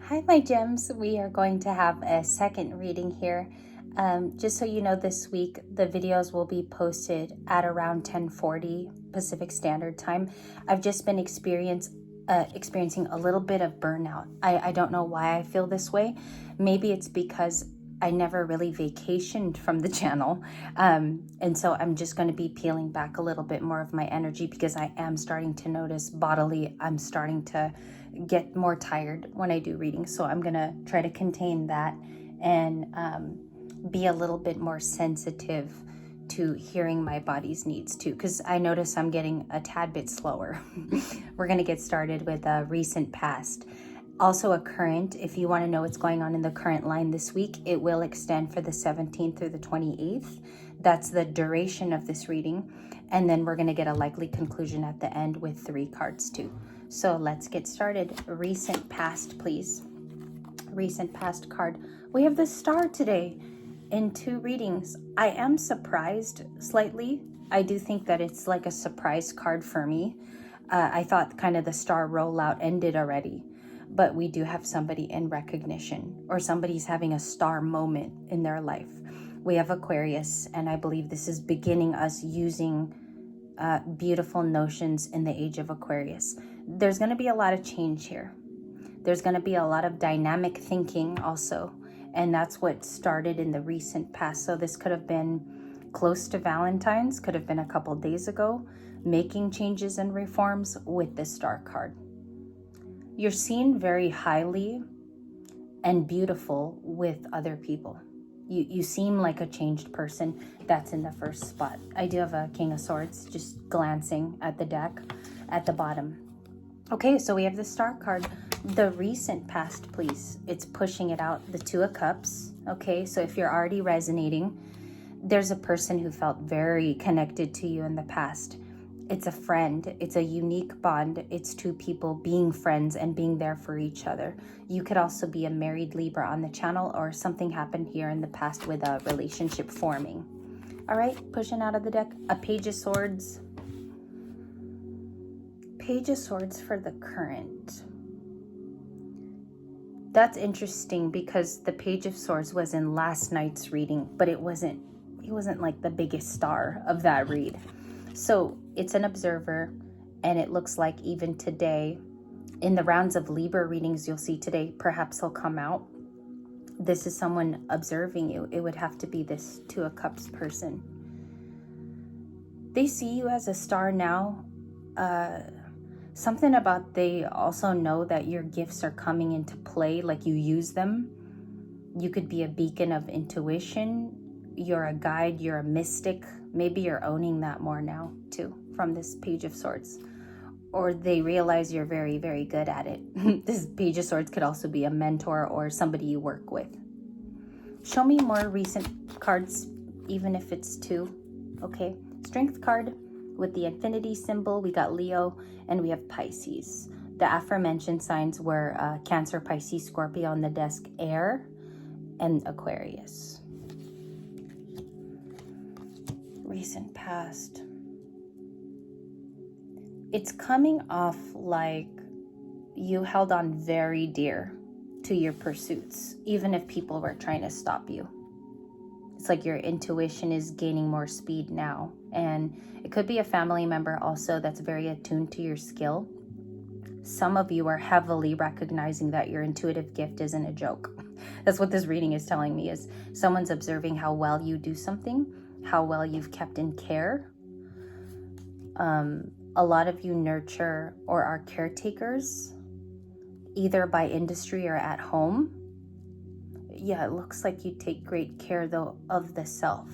Hi, my gems. We are going to have a second reading here. Just so you know, this week the videos will be posted at around 10:40 Pacific Standard Time. I've just been experiencing a little bit of burnout. I don't know why I feel this way. Maybe it's because I never really vacationed from the channel. And so I'm just going to be peeling back a little bit more of my energy because I am starting to notice bodily, I'm starting to get more tired when I do readings. So I'm going to try to contain that and be a little bit more sensitive to hearing my body's needs too, because I notice I'm getting a tad bit slower. We're going to get started with a recent past. Also a current, if you want to know what's going on in the current line this week, it will extend for the 17th through the 28th. That's the duration of this reading. And then we're going to get a likely conclusion at the end with 3 cards too. So let's get started. Recent past, please. Recent past card. We have the Star today in 2 readings. I am surprised slightly. I do think that it's like a surprise card for me. I thought kind of the Star rollout ended already. But we do have somebody in recognition, or somebody's having a star moment in their life. We have Aquarius, and I believe this is beginning us using beautiful notions in the age of Aquarius. There's going to be a lot of change here. There's going to be a lot of dynamic thinking also, and that's what started in the recent past. So this could have been close to Valentine's, could have been a couple days ago, making changes and reforms with the Star card. You're seen very highly and beautiful with other people. You seem like a changed person. That's in the first spot. I do have a King of Swords, just glancing at the deck at the bottom. Okay, so we have the Star card. The recent past, please. It's pushing it out. The 2 of Cups. Okay, so if you're already resonating, there's a person who felt very connected to you in the past. It's a friend. It's a unique bond. It's 2 people being friends and being there for each other. You could also be a married Libra on the channel, or something happened here in the past with a relationship forming. All right, pushing out of the deck, a Page of Swords. Page of Swords for the current. That's interesting because the Page of Swords was in last night's reading, but he wasn't like the biggest star of that read. So it's an observer, and it looks like even today, in the rounds of Libra readings you'll see today, perhaps he'll come out. This is someone observing you. It would have to be this 2 of Cups person. They see you as a star now. Something about they also know that your gifts are coming into play, like you use them. You could be a beacon of intuition. You're a guide, you're a mystic. Maybe you're owning that more now too from this Page of Swords. Or they realize you're very, very good at it. This Page of Swords could also be a mentor or somebody you work with. Show me more recent cards, even if it's 2. Okay, Strength card with the infinity symbol. We got Leo and we have Pisces. The aforementioned signs were Cancer, Pisces, Scorpio on the desk, Air, and Aquarius. Recent past. It's coming off like you held on very dear to your pursuits, even if people were trying to stop you. It's like your intuition is gaining more speed now. And it could be a family member also that's very attuned to your skill. Some of you are heavily recognizing that your intuitive gift isn't a joke. That's what this reading is telling me, is someone's observing how well you do something, how well you've kept in care. A lot of you nurture or are caretakers, either by industry or at home. Yeah, it looks like you take great care though of the self.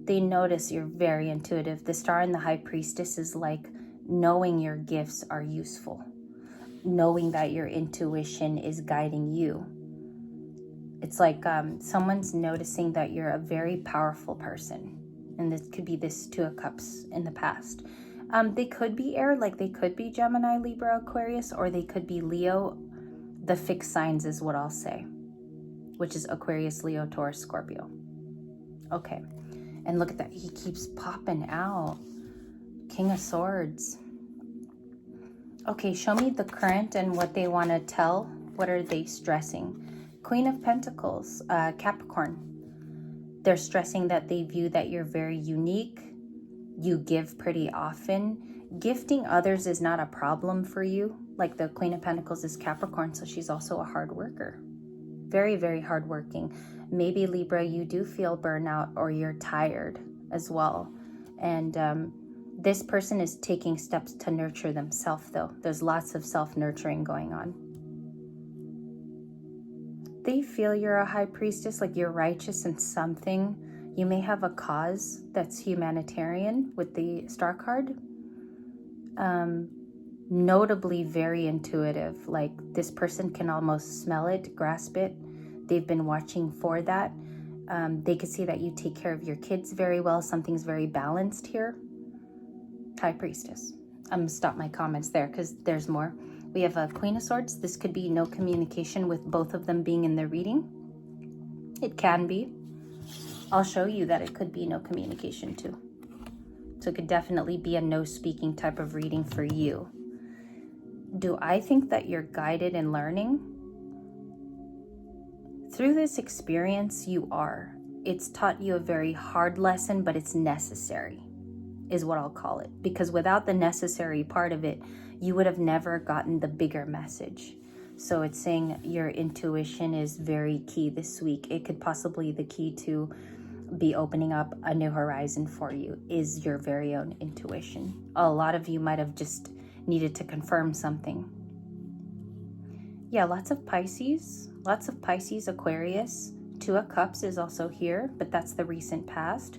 They notice you're very intuitive. The Star and the High Priestess is like knowing your gifts are useful, knowing that your intuition is guiding you. It's like someone's noticing that you're a very powerful person. And this could be this 2 of Cups in the past. They could be air, like they could be Gemini, Libra, Aquarius, or they could be Leo. The fixed signs is what I'll say, which is Aquarius, Leo, Taurus, Scorpio. Okay, and look at that. He keeps popping out. King of Swords. Okay, show me the current and what they want to tell. What are they stressing? Queen of Pentacles, Capricorn. They're stressing that they view that you're very unique. You give pretty often. Gifting others is not a problem for you. Like the Queen of Pentacles is Capricorn, so she's also a hard worker. Very, very hardworking. Maybe Libra, you do feel burnout or you're tired as well. And this person is taking steps to nurture themselves though. There's lots of self-nurturing going on. They feel you're a high priestess, like you're righteous in something. You may have a cause that's humanitarian with the star card. Notably very intuitive, like this person can almost smell it, grasp it. They've been watching for that. They could see that you take care of your kids very well. Something's very balanced here. High priestess. I'm gonna stop my comments there because there's more. We have a Queen of Swords. This could be no communication with both of them being in the reading. It can be. I'll show you that it could be no communication too. So it could definitely be a no speaking type of reading for you. Do I think that you're guided in learning? Through this experience, you are. It's taught you a very hard lesson, but it's necessary, is what I'll call it. Because without the necessary part of it, you would have never gotten the bigger message. So it's saying your intuition is very key this week. It could possibly the key to be opening up a new horizon for you is your very own intuition. A lot of you might have just needed to confirm something. Yeah, lots of Pisces, Aquarius. Two of Cups is also here, but that's the recent past.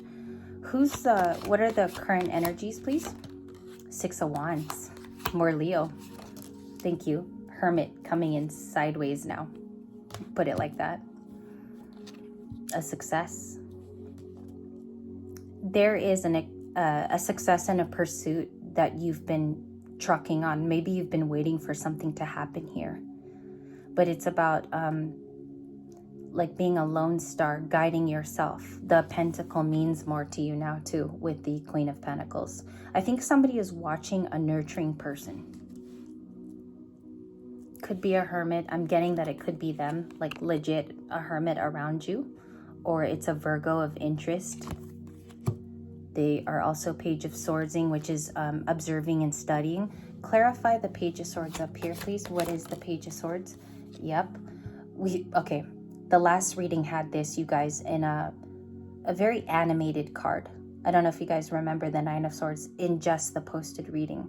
What are the current energies, please? Six of Wands, more Leo. Thank you. Hermit coming in sideways now. Put it like that. A success. There is a success and a pursuit that you've been trucking on. Maybe you've been waiting for something to happen here. But it's about like being a lone star, guiding yourself. The Pentacle means more to you now too with the Queen of Pentacles. I think somebody is watching a nurturing person. Could be a hermit. I'm getting that it could be them, like legit a hermit around you, or it's a Virgo of interest. They are also Page of Swordsing, which is observing and studying. Clarify the Page of Swords up here, please. What is the Page of Swords? Yep. Okay. The last reading had this, you guys, in a very animated card. I don't know if you guys remember the Nine of Swords in just the posted reading.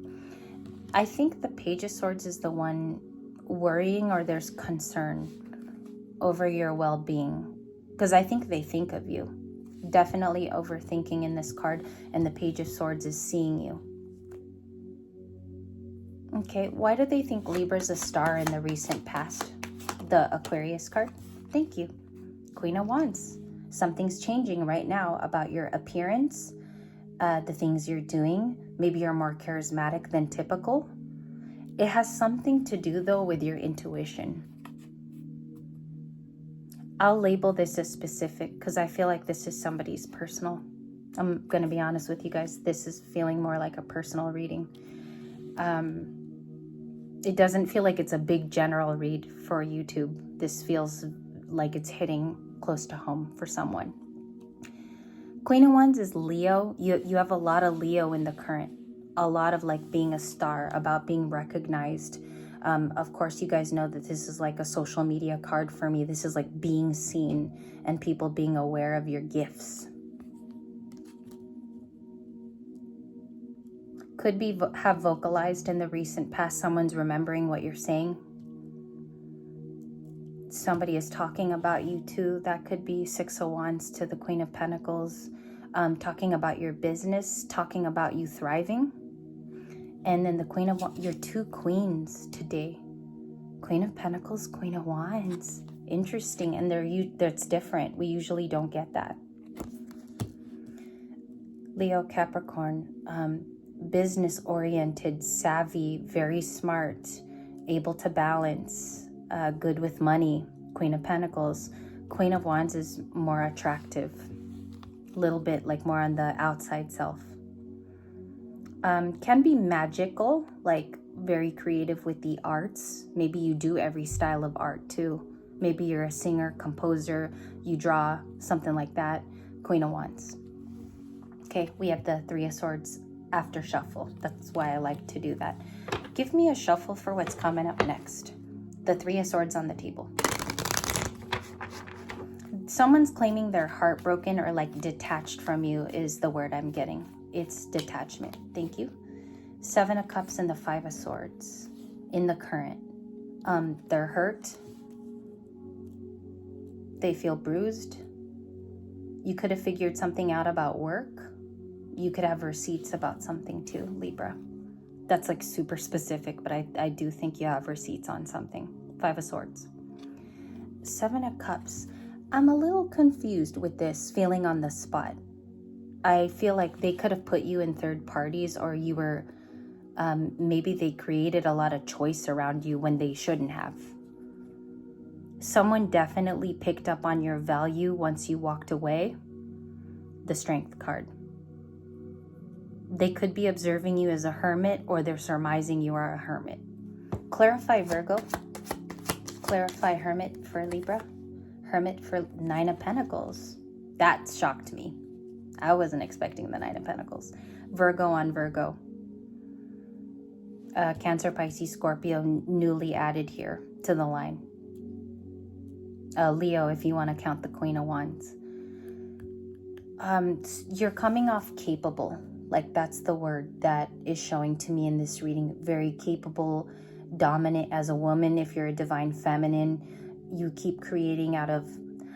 I think the Page of Swords is the one worrying, or there's concern over your well-being, because I think they think of you. Definitely overthinking in this card, and the Page of Swords is seeing you. Okay, why do they think Libra's a star in the recent past? The Aquarius card. Thank you. Queen of Wands. Something's changing right now about your appearance, the things you're doing. Maybe you're more charismatic than typical. It has something to do, though, with your intuition. I'll label this as specific because I feel like this is somebody's personal. I'm going to be honest with you guys. This is feeling more like a personal reading. It doesn't feel like it's a big general read for YouTube. This feels like it's hitting close to home for someone. Queen of Wands is Leo. You have a lot of Leo in the current. A lot of like being a star, about being recognized. Of course, you guys know that this is like a social media card for me. This is like being seen and people being aware of your gifts. Could be have vocalized in the recent past. Someone's remembering what you're saying. Somebody is talking about you too. That could be Six of Wands to the Queen of Pentacles. Talking about your business, talking about you thriving. And then the Queen of Wands, your two queens today. Queen of Pentacles, Queen of Wands. Interesting. And that's different. We usually don't get that. Leo, Capricorn, business oriented, savvy, very smart, able to balance, good with money. Queen of Pentacles. Queen of Wands is more attractive. A little bit like more on the outside self. Can be magical, like very creative with the arts. Maybe you do every style of art too. Maybe you're a singer, composer, you draw, something like that. Queen of Wands. Okay, we have the Three of Swords after shuffle. That's why I like to do that. Give me a shuffle for what's coming up next. The Three of Swords on the table. Someone's claiming they're heartbroken or like detached from you is the word I'm getting. It's detachment. Thank you. Seven of Cups and the Five of Swords in the current. They're hurt. They feel bruised. You could have figured something out about work. You could have receipts about something too, Libra. That's like super specific, but I do think you have receipts on something. Five of Swords. Seven of Cups. I'm a little confused with this feeling on the spot. I feel like they could have put you in third parties, or you were, maybe they created a lot of choice around you when they shouldn't have. Someone definitely picked up on your value once you walked away. The Strength card. They could be observing you as a hermit, or they're surmising you are a hermit. Clarify Virgo. Clarify Hermit for Libra. Hermit for Nine of Pentacles. That shocked me. I wasn't expecting the Nine of Pentacles. Virgo on Virgo. Cancer, Pisces, Scorpio newly added here to the line. Leo, if you want to count the Queen of Wands. You're coming off capable. Like, that's the word that is showing to me in this reading. Very capable, dominant as a woman. If you're a divine feminine, you keep creating out of,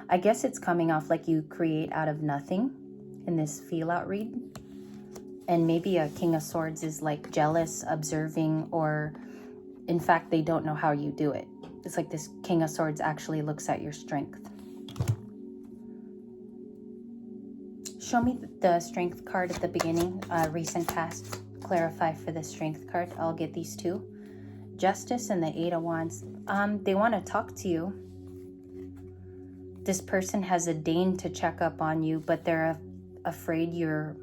I guess it's coming off like you create out of nothing in this feel out read. And maybe a King of Swords is like jealous, observing, or in fact, they don't know how you do it. It's like this King of Swords actually looks at your strength. Show me the Strength card at the beginning, recent past. Clarify for the Strength card. I'll get these two. Justice and the Eight of Wands. They want to talk to you. This person has a deigned to check up on you, but they're afraid you're,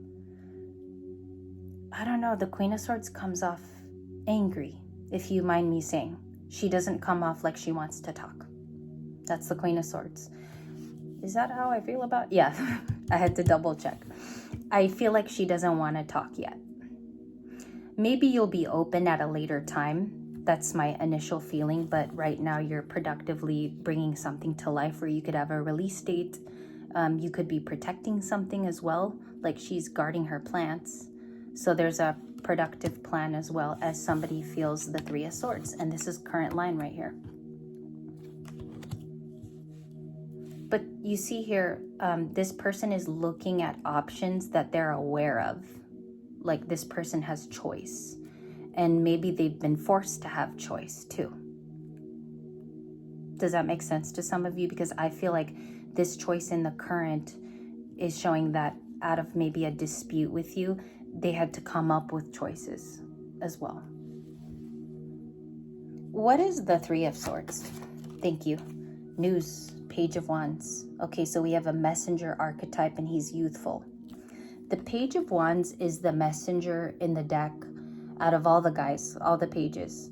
I don't know, the Queen of Swords comes off angry, if you mind me saying. She doesn't come off like she wants to talk. That's the Queen of Swords. Is that how I feel about? Yeah, I had to double check. I feel like she doesn't want to talk yet. Maybe you'll be open at a later time. That's my initial feeling, but right now you're productively bringing something to life where you could have a release date. You could be protecting something as well, like she's guarding her plants. So there's a productive plan as well as somebody feels the Three of Swords. And this is current line right here. But you see here, this person is looking at options that they're aware of. Like, this person has choice. And maybe they've been forced to have choice too. Does that make sense to some of you? Because I feel like this choice in the current is showing that out of maybe a dispute with you, they had to come up with choices as well. What is the Three of Swords? Thank you. News. Page of Wands. Okay, so we have a messenger archetype and he's youthful. The Page of Wands is the messenger in the deck out of all the guys, all the pages,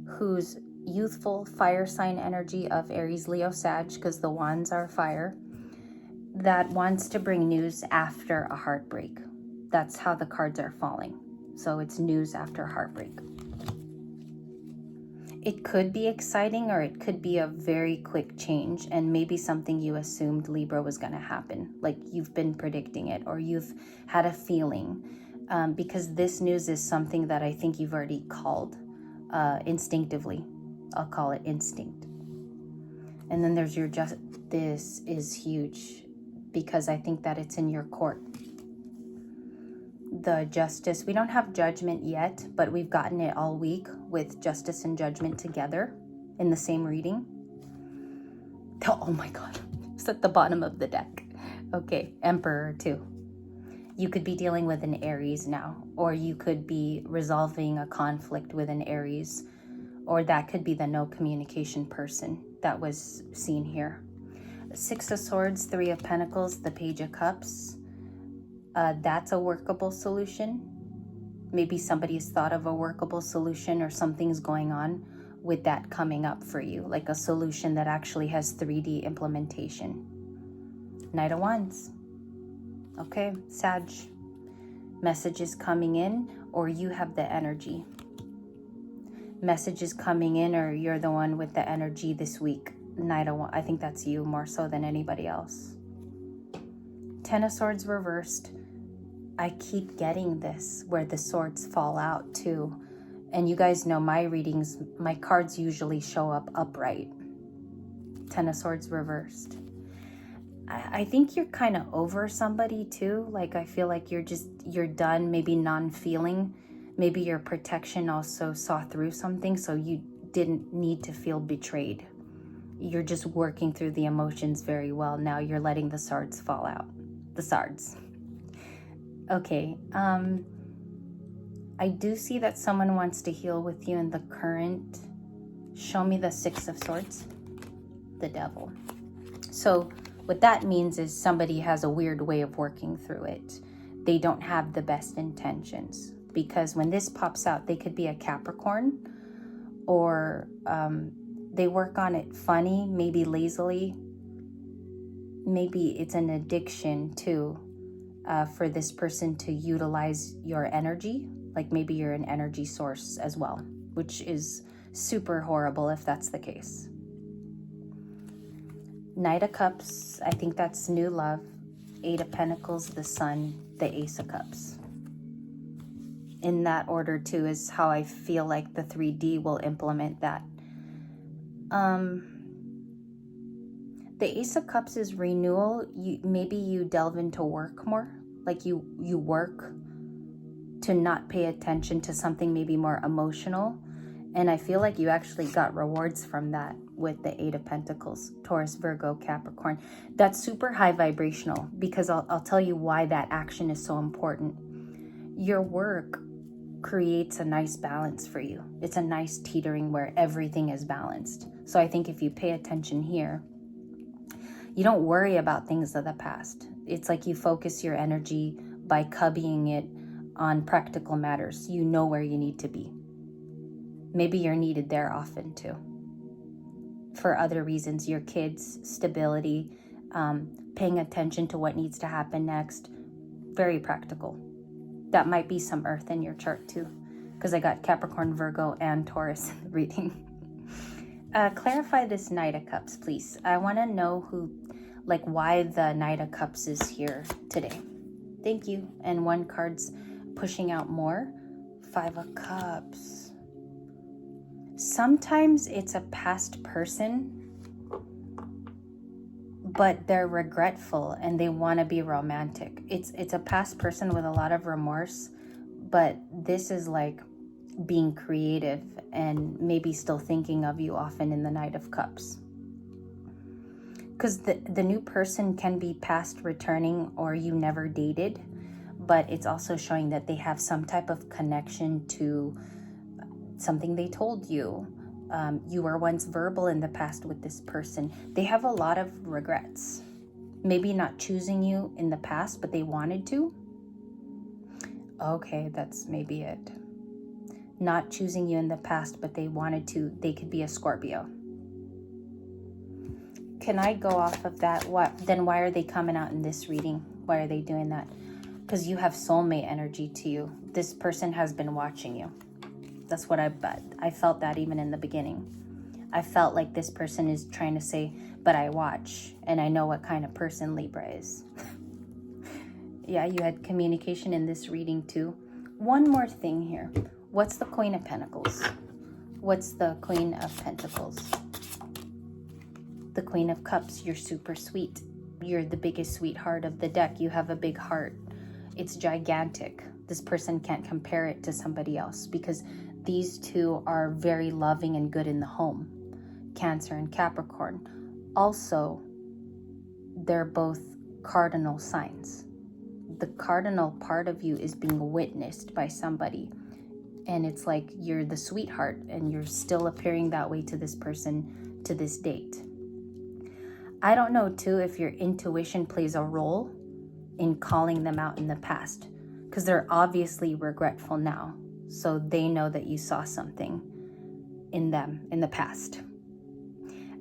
who's youthful, fire sign energy of Aries, Leo, Sag, because the wands are fire, that wants to bring news after a heartbreak. That's how the cards are falling. So it's news after heartbreak. It could be exciting or it could be a very quick change and maybe something you assumed Libra was going to happen. Like you've been predicting it or you've had a feeling because this news is something that I think you've already called instinctively. I'll call it instinct. And then there's your this is huge because I think that it's in your court. The Justice, we don't have Judgment yet, but we've gotten it all week with Justice and Judgment together in the same reading. Oh my God, it's at the bottom of the deck. Okay, Emperor too. You could be dealing with an Aries now, or you could be resolving a conflict with an Aries, or that could be the no communication person that was seen here. Six of Swords, Three of Pentacles, the Page of Cups. That's a workable solution. Maybe somebody has thought of a workable solution, or something's going on with that coming up for you, like a solution that actually has 3D implementation. Knight of Wands. Okay, Sag. Messages coming in, or you have the energy. Messages coming in, or you're the one with the energy this week. Knight of Wands. I think that's you more so than anybody else. Ten of Swords reversed. I keep getting this where the swords fall out too. And you guys know my readings, my cards usually show up upright. Ten of Swords reversed. I think you're kind of over somebody too. Like, I feel like you're done, maybe non-feeling. Maybe your protection also saw through something, so you didn't need to feel betrayed. You're just working through the emotions very well. Now you're letting the swords fall out. The swords. Okay. I do see that someone wants to heal with you in the current. Show me the Six of Swords. The Devil. So what that means is somebody has a weird way of working through it. They don't have the best intentions, because when this pops out, they could be a Capricorn, or they work on it funny, maybe lazily. Maybe it's an addiction too, for this person to utilize your energy. Like, maybe you're an energy source as well, which is super horrible if that's the case. Knight of Cups, I think that's new love. Eight of Pentacles, the Sun, the Ace of Cups. In that order too is how I feel like the 3D will implement that. The Ace of Cups is renewal. Maybe you delve into work more. Like you work to not pay attention to something maybe more emotional. And I feel like you actually got rewards from that with the Eight of Pentacles, Taurus, Virgo, Capricorn. That's super high vibrational, because I'll tell you why that action is so important. Your work creates a nice balance for you. It's a nice teetering where everything is balanced. So I think if you pay attention here, you don't worry about things of the past. It's like you focus your energy by cubbying it on practical matters. You know where you need to be. Maybe you're needed there often too. For other reasons, your kids, stability, paying attention to what needs to happen next. Very practical. That might be some earth in your chart too, because I got Capricorn, Virgo, and Taurus in the reading. Clarify this Knight of Cups, please. I want to know why the Knight of Cups is here today. Thank you. And one card's pushing out more. Five of Cups. Sometimes it's a past person, but they're regretful and they want to be romantic. It's a past person with a lot of remorse, but this is like being creative and maybe still thinking of you often in the Knight of Cups. Because the new person can be past returning, or you never dated, but it's also showing that they have some type of connection to something they told you. You were once verbal in the past with this person. They have a lot of regrets. Maybe not choosing you in the past, but they wanted to. Okay, that's maybe it. Not choosing you in the past, but they wanted to. They could be a Scorpio. Can I go off of that? Then why are they coming out in this reading? Why are they doing that? Because you have soulmate energy to you. This person has been watching you. That's what I felt that even in the beginning. I felt like this person is trying to say, but I watch and I know what kind of person Libra is. Yeah, you had communication in this reading too. One more thing here. What's the Queen of Pentacles? What's the Queen of Pentacles? The Queen of Cups. You're super sweet. You're the biggest sweetheart of the deck. You have a big heart. It's gigantic. This person can't compare it to somebody else, because these two are very loving and good in the home. Cancer and Capricorn. Also, they're both cardinal signs. The cardinal part of you is being witnessed by somebody. And it's like you're the sweetheart and you're still appearing that way to this person to this date. I don't know too if your intuition plays a role in calling them out in the past. because they're obviously regretful now. So they know that you saw something in them in the past.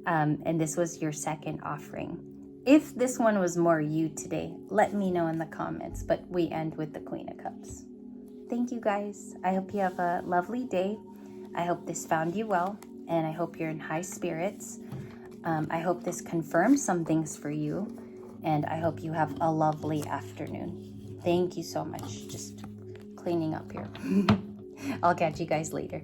And this was your second offering. If this one was more you today, let me know in the comments. But we end with the Queen of Cups. Thank you guys. I hope you have a lovely day. I hope this found you well, and I hope you're in high spirits. I hope this confirms some things for you, and I hope you have a lovely afternoon. Thank you so much. Just cleaning up here. I'll catch you guys later.